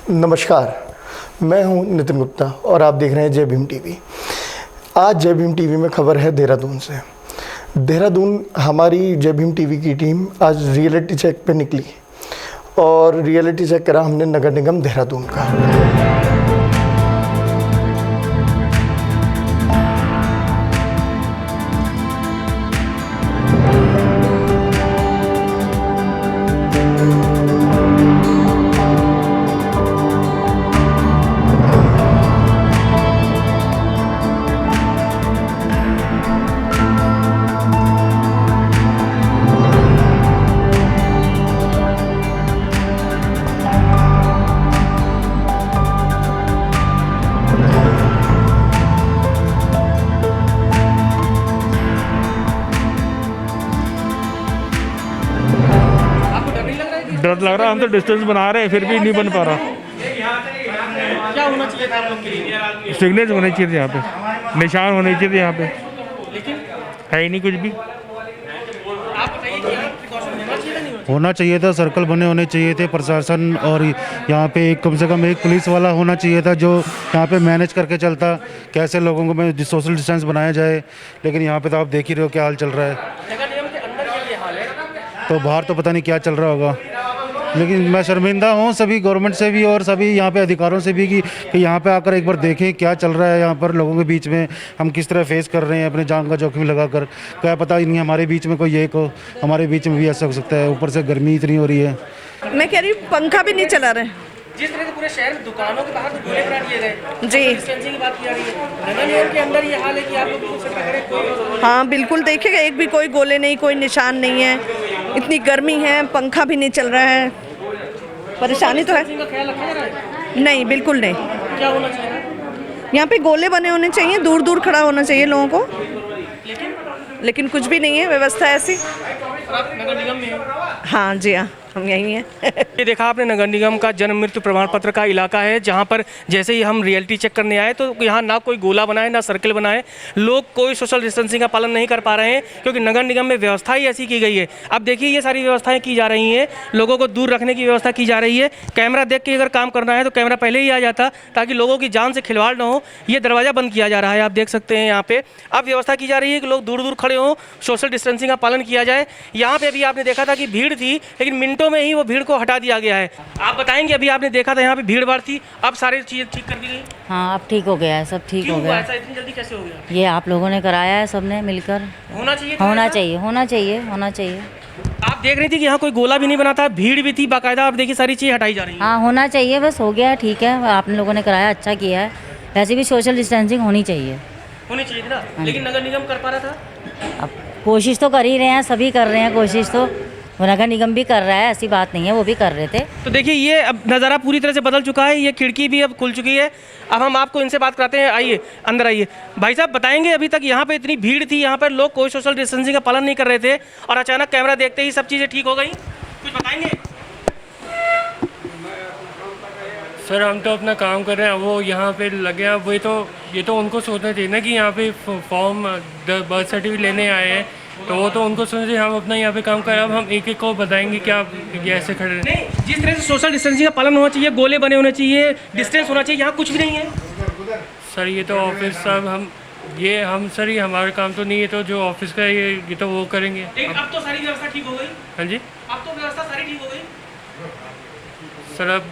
नमस्कार, मैं हूं नितिन गुप्ता और आप देख रहे हैं जय भीम टीवी। आज जय भीम टीवी में खबर है देहरादून से। देहरादून हमारी जय भीम टीवी की टीम आज रियलिटी चेक पे निकली और रियलिटी चेक करा हमने नगर निगम देहरादून का। डर लग रहा है, हम तो डिस्टेंस बना रहे हैं फिर भी नहीं बन पा रहा। क्या होना चाहिए था आप लोग के लिए? सिग्नेचर होने चाहिए थे यहाँ पे, निशान होने चाहिए थे यहाँ पे, लेकिन है ही नहीं कुछ भी। आप बताइए कि यहाँ प्रिकॉशन होना चाहिए था, नहीं होना चाहिए था। सर्कल बने होने चाहिए थे प्रशासन, और यहाँ पे कम से कम एक पुलिस वाला होना चाहिए था जो यहाँ पे मैनेज करके चलता कैसे लोगों को में सोशल डिस्टेंस बनाया जाए। लेकिन यहाँ पे तो आप देख ही रहे हो क्या हाल चल रहा है, नगर निगम के अंदर ये हाल है। तो बाहर तो पता नहीं क्या चल रहा होगा। लेकिन मैं शर्मिंदा हूँ सभी गवर्नमेंट से भी और सभी यहाँ पे अधिकारों से भी कि यहाँ पे आकर एक बार देखें क्या चल रहा है यहाँ पर लोगों के बीच में, हम किस तरह फेस कर रहे हैं अपने जान का जोखिम लगाकर। क्या पता नहीं हमारे बीच में कोई एक हो, हमारे बीच में भी ऐसा हो सकता है। ऊपर से गर्मी इतनी हो रही है, मैं कह रही हूँ पंखा भी नहीं चला रहे। जिस तरह से पूरे शहर में दुकानों के बाहर तो गोले बना दिए गए, जी। डिस्टेंसिंग की बात की जा रही है। नगर निगम के अंदर ये हाल है कि आप लोग बिल्कुल सफाई करें, कोई हाँ बिल्कुल, देखिएगा एक भी कोई गोले नहीं, कोई निशान नहीं है। इतनी गर्मी है, पंखा भी नहीं चल रहा है, परेशानी तो है। का ख्याल रखा जा रहा है? नहीं, बिल्कुल नहीं। क्या होना चाहिए? यहाँ पे गोले बने होने चाहिए, दूर दूर खड़ा होना चाहिए लोगों को, लेकिन लेकिन कुछ भी नहीं है, व्यवस्था ऐसी। आप नगर निगम में हो। हाँ जी, हाँ हम यही हैं। ये देखा आपने नगर निगम का जन्म मृत्यु प्रमाण पत्र का इलाका है, जहाँ पर जैसे ही हम रियलिटी चेक करने आए तो यहाँ ना कोई गोला बनाए ना सर्कल बनाए, लोग कोई सोशल डिस्टेंसिंग का पालन नहीं कर पा रहे हैं क्योंकि नगर निगम में व्यवस्था ही ऐसी की गई है। अब देखिए ये सारी व्यवस्थाएं की जा रही हैं, लोगों को दूर रखने की व्यवस्था की जा रही है। कैमरा देख के अगर काम करना है तो कैमरा पहले ही आ जाता ताकि लोगों की जान से खिलवाड़ ना हो। ये दरवाज़ा बंद किया जा रहा है, आप देख सकते हैं यहाँ पे। अब व्यवस्था की जा रही है कि लोग दूर दूर खड़े हों, सोशल डिस्टेंसिंग का पालन किया जाए। यहाँ पे अभी आपने देखा था कि भीड़ थी, लेकिन मिनटों में ही वो भीड़ को हटा दिया गया है। आप बताएंगे, अभी आपने देखा था यहाँ पे भीड़ भाड़ थी, अब सारी चीज़ें ठीक कर दी गई। हाँ अब ठीक हो गया है, सब ठीक क्यों हो हुआ गया। ऐसा, इतनी जल्दी कैसे हो गया? ये आप लोगों ने कराया है, सबने मिलकर। होना चाहिए था होना ऐसा? चाहिए, होना चाहिए, होना चाहिए। आप देख रही थी कि यहाँ कोई गोला भी नहीं बना था, भीड़ भी थी बाकायदा। आप देखिए सारी चीज़ें हटाई जा रही है। हाँ होना चाहिए, बस हो गया, ठीक है। आप लोगों ने कराया, अच्छा किया है। वैसे भी सोशल डिस्टेंसिंग होनी चाहिए। होनी चाहिए थी ना, लेकिन नगर निगम कर पा रहा था। अब कोशिश तो कर ही रहे हैं, सभी कर रहे हैं कोशिश, तो नगर निगम भी कर रहा है, ऐसी बात नहीं है, वो भी कर रहे थे। तो देखिए ये अब नज़ारा पूरी तरह से बदल चुका है, ये खिड़की भी अब खुल चुकी है। अब हम आपको इनसे बात कराते हैं, आइए अंदर आइए। भाई साहब बताएंगे, अभी तक यहाँ पे इतनी भीड़ थी, यहाँ पर लोग कोई सोशल डिस्टेंसिंग का पालन नहीं कर रहे थे और अचानक कैमरा देखते ही सब चीज़ें ठीक हो गई, कुछ बताएंगे? सर हम तो अपना काम कर रहे हैं, वो यहाँ पे लगे हैं। वो ये तो उनको सोचना चाहिए ना कि यहाँ पे फॉर्म बर्थ सर्टिफिकेट लेने आए हैं, तो वो तो उनको सोचना चाहिए हम अपना यहाँ पे काम करें। अब हम एक एक को बताएंगे क्या ये ऐसे खड़े हैं? नहीं, जिस तरह से सोशल डिस्टेंसिंग का पालन होना चाहिए, गोले बने होने चाहिए, डिस्टेंस होना चाहिए, यहाँ कुछ भी नहीं है। सर ये तो ऑफिस साहब हम सर ये हमारा काम तो नहीं है, तो जो ऑफिस का ये तो वो करेंगे। लेकिन अब तो सारी व्यवस्था ठीक हो गई। हाँ जी अब तो व्यवस्था सारी ठीक हो गई। सर, अब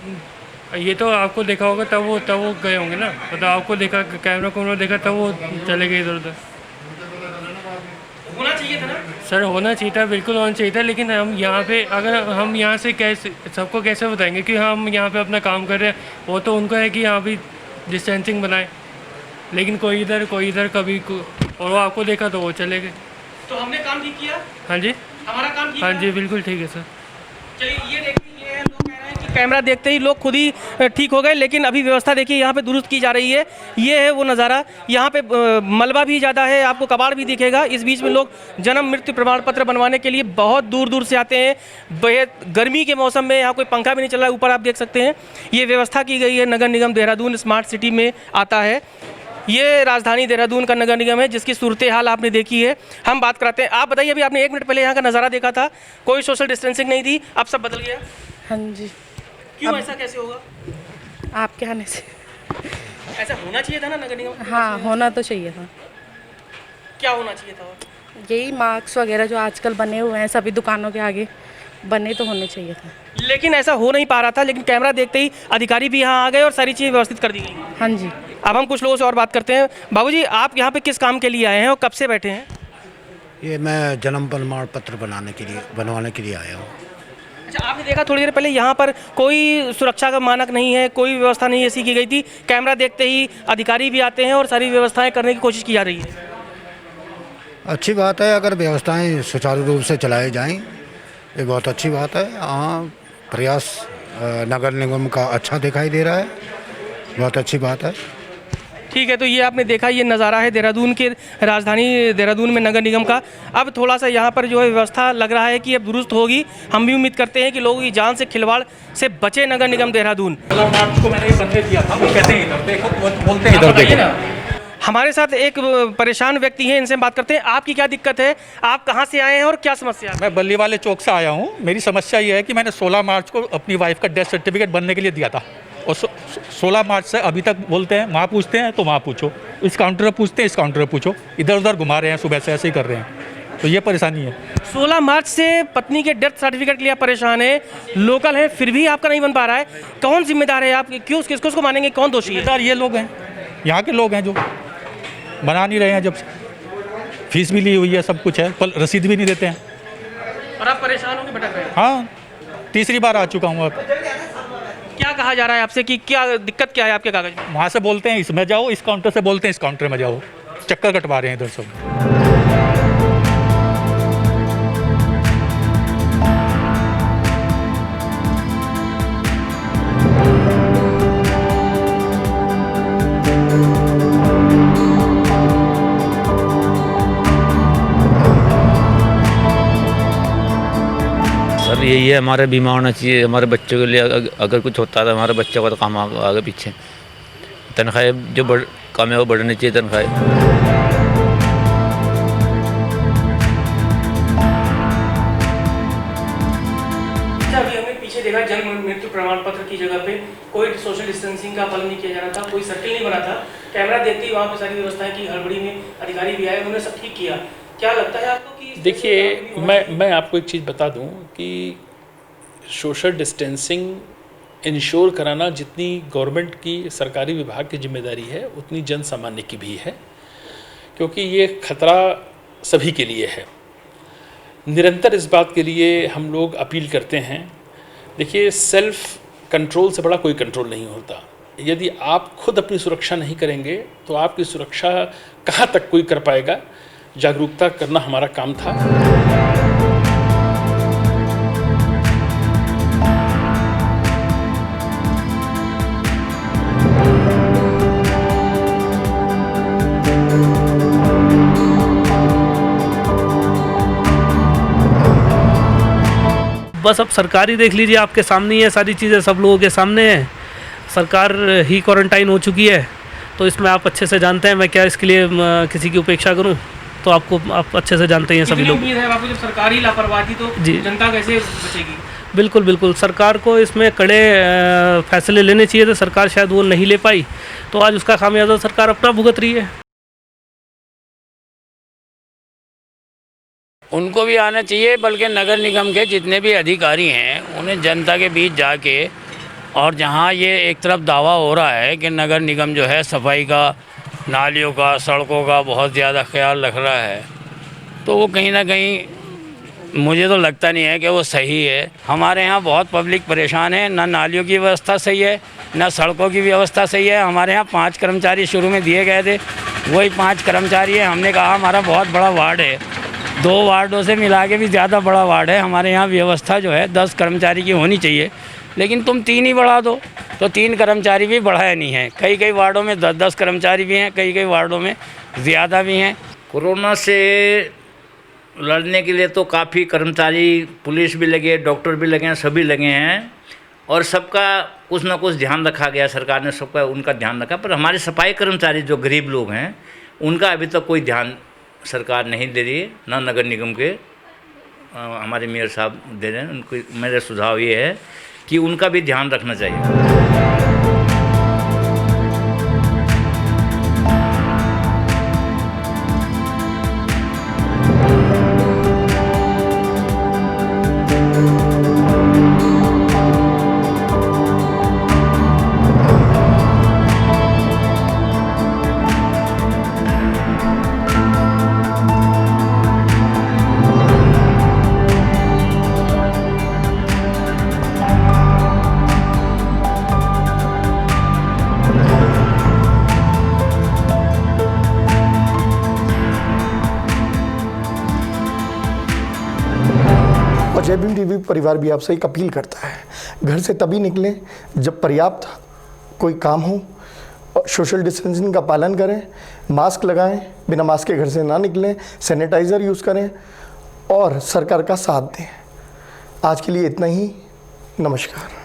ये तो आपको देखा होगा तब वो गए होंगे ना, मतलब आपको देखा, कैमरा को उन्होंने देखा तब वो चले गए इधर उधर। होना चाहिए था ना सर, होना चाहिए था, बिल्कुल होना चाहिए था। लेकिन हम यहाँ पे अगर हम यहाँ से कैसे सबको कैसे बताएंगे कि हम यहाँ पे अपना काम कर रहे हैं? वो तो उनको है कि यहाँ भी डिस्टेंसिंग बनाए, लेकिन कोई इधर कभी और वो आपको देखा तो वो चले गए। तो हमने काम ठीक किया, हाँ जी, हमारा काम ठीक हाँ है। जी, बिल्कुल ठीक है सर। चलिए ये देखिए, ये लोग कह रहे हैं कि कैमरा देखते ही लोग खुद ही ठीक हो गए, लेकिन अभी व्यवस्था देखिए यहाँ पे दुरुस्त की जा रही है। ये है वो नज़ारा, यहाँ पे मलबा भी ज़्यादा है, आपको कबाड़ भी दिखेगा। इस बीच में लोग जन्म मृत्यु प्रमाण पत्र बनवाने के लिए बहुत दूर दूर से आते हैं। बेहद गर्मी के मौसम में यहाँ कोई पंखा भी नहीं चल रहा है, ऊपर आप देख सकते हैं। ये व्यवस्था की गई है, नगर निगम देहरादून स्मार्ट सिटी में आता है। ये राजधानी देहरादून का नगर निगम है, जिसकी सूरत हाल आपने देखी है। हम बात कराते हैं, आप बताइए, अभी आपने 1 मिनट पहले यहाँ का नज़ारा देखा था, कोई सोशल डिस्टेंसिंग नहीं थी, अब सब बदल गया। हाँ जी। क्यों ऐसा कैसे होगा? आपके आने से। ऐसा होना चाहिए था ना नगर निगम? हाँ, होना तो चाहिए था। क्या होना चाहिए था? और यही मार्क्स वगैरह जो आजकल बने हुए हैं सभी दुकानों के आगे, बने तो होने चाहिए था। लेकिन ऐसा हो नहीं पा रहा था, लेकिन कैमरा देखते ही अधिकारी भी यहाँ आ गए और सारी चीज़ें व्यवस्थित कर दी गई। हाँ जी। अब हम कुछ लोगों से और बात करते हैं। बाबूजी, आप यहाँ पे किस काम के लिए आए हैं और कब से बैठे हैं? ये मैं जन्म प्रमाण पत्र बनवाने के लिए आया हूँ। अच्छा, आपने देखा थोड़ी देर पहले यहाँ पर कोई सुरक्षा का मानक नहीं है, कोई व्यवस्था नहीं ऐसी की गई थी। कैमरा देखते ही अधिकारी भी आते हैं और सारी व्यवस्थाएं करने की कोशिश की जा रही है। अच्छी बात है, अगर व्यवस्थाएं सुचारू रूप से चलाई जाएं, ये बहुत अच्छी बात है। हाँ, प्रयास नगर निगम का अच्छा दिखाई दे रहा है, बहुत अच्छी बात है। ठीक है, तो ये आपने देखा, ये नज़ारा है देहरादून के, राजधानी देहरादून में नगर निगम का। अब थोड़ा सा यहाँ पर जो है व्यवस्था लग रहा है कि अब दुरुस्त होगी। हम भी उम्मीद करते हैं कि लोगों की जान से खिलवाड़ से बचे नगर निगम देहरादून। हमारे साथ एक परेशान व्यक्ति हैं, इनसे बात करते हैं। आपकी क्या दिक्कत है, आप कहाँ से आए हैं और क्या समस्या है? मैं बल्ली वाले चौक से आया हूँ। मेरी समस्या ये है कि मैंने 16 मार्च को अपनी वाइफ का डेथ सर्टिफिकेट बनने के लिए दिया था और 16 मार्च से अभी तक बोलते हैं वहाँ पूछते हैं तो वहाँ पूछो, इस काउंटर पर पूछते हैं इस काउंटर पर पूछो, इधर उधर घुमा रहे हैं, सुबह से ऐसे ही कर रहे हैं। तो ये परेशानी है। 16 मार्च से पत्नी के डेथ सर्टिफिकेट के लिए परेशान है, लोकल है, फिर भी आपका नहीं बन पा रहा है। कौन जिम्मेदार है? आप क्यों किसको मानेंगे, कौन दोषी है? जिम्मेदार ये लोग हैं, यहाँ के लोग हैं जो बना नहीं रहे हैं। जब फीस भी ली हुई है, सब कुछ है, पर रसीद भी नहीं देते हैं और आप परेशान होकर भटक रहे हैं। हाँ, तीसरी बार आ चुका हूँ। अब क्या कहा जा रहा है आपसे कि क्या दिक्कत क्या है आपके कागज में? वहाँ से बोलते हैं इसमें जाओ, इस काउंटर से बोलते हैं इस काउंटर में जाओ, चक्कर कटवा रहे हैं इधर सब। सर यही है, हमारा बीमा होना चाहिए हमारे बच्चों के लिए। अगर कुछ होता है हमारे बच्चों का तो काम आगे पीछे। तनख्वाहें जो कम है वो बढ़नी चाहिए तनख्वाहें। अभी हमने पीछे देखा जन्म मृत्यु प्रमाण पत्र की जगह पे कोई सोशल डिस्टेंसिंग का पालन नहीं किया जा रहा था, कोई सर्किल नहीं बना था। कैमरा देखते ही वहाँ पे सारी व्यवस्थाएं की हड़बड़ी में अधिकारी भी आए, उन्होंने सब ठीक किया। क्या लगता है आपको कि देखिए, मैं आपको एक चीज़ बता दूं कि सोशल डिस्टेंसिंग इंश्योर कराना जितनी गवर्नमेंट की सरकारी विभाग की जिम्मेदारी है, उतनी जन सामान्य की भी है, क्योंकि ये खतरा सभी के लिए है। निरंतर इस बात के लिए हम लोग अपील करते हैं। देखिए, सेल्फ कंट्रोल से बड़ा कोई कंट्रोल नहीं होता। यदि आप खुद अपनी सुरक्षा नहीं करेंगे तो आपकी सुरक्षा कहाँ तक कोई कर पाएगा। जागरूकता करना हमारा काम था। बस अब सरकार ही देख लीजिए, आपके सामने ही है, सारी चीज़ें सब लोगों के सामने है। सरकार ही क्वारंटाइन हो चुकी है, तो इसमें आप अच्छे से जानते हैं, मैं क्या इसके लिए किसी की उपेक्षा करूं। तो आप अच्छे से जानते हैं सभी लोग। उम्मीद है आपको, जब सरकार ही लापरवाही थी तो जनता कैसे बचेगी? बिल्कुल बिल्कुल, सरकार को इसमें कड़े फैसले लेने चाहिए थे। सरकार शायद वो नहीं ले पाई, तो आज उसका खामियाजा सरकार अपना भुगत रही है। उनको भी आना चाहिए, बल्कि नगर निगम के जितने भी अधिकारी हैं उन्हें जनता के बीच जाके, और जहां ये एक तरफ दावा हो रहा है कि नगर निगम जो है सफाई का, नालियों का, सड़कों का बहुत ज़्यादा ख्याल रख रहा है, तो वो कहीं ना कहीं मुझे तो लगता नहीं है कि वो सही है। हमारे यहाँ बहुत पब्लिक परेशान है, ना नालियों की व्यवस्था सही है, ना सड़कों की व्यवस्था सही है। हमारे यहाँ 5 कर्मचारी शुरू में दिए गए थे, वही 5 कर्मचारी हैं। हमने कहा हमारा बहुत बड़ा वार्ड है, 2 वार्डों से मिला के भी ज़्यादा बड़ा वार्ड है, हमारे यहाँ व्यवस्था जो है 10 कर्मचारी की होनी चाहिए, लेकिन तुम 3 ही बढ़ा दो। तो 3 कर्मचारी भी बढ़ाया नहीं है। कई वार्डों में 10-10 कर्मचारी भी हैं, कई वार्डों में ज़्यादा भी हैं। कोरोना से लड़ने के लिए तो काफ़ी कर्मचारी, पुलिस भी लगे, डॉक्टर भी लगे हैं, सभी लगे हैं, और सबका कुछ ना कुछ ध्यान रखा गया। सरकार ने सबका उनका ध्यान रखा, पर हमारे सफाई कर्मचारी जो गरीब लोग हैं उनका अभी तक कोई ध्यान सरकार नहीं दे रही है, ना नगर निगम के हमारे मेयर साहब दे रहे हैं। उनको मेरा सुझाव ये है कि उनका भी ध्यान रखना चाहिए। और जय भीम टीवी परिवार भी आपसे एक अपील करता है, घर से तभी निकलें जब पर्याप्त कोई काम हो, सोशल डिस्टेंसिंग का पालन करें, मास्क लगाएं, बिना मास्क के घर से ना निकलें, सैनिटाइज़र यूज़ करें और सरकार का साथ दें। आज के लिए इतना ही। नमस्कार।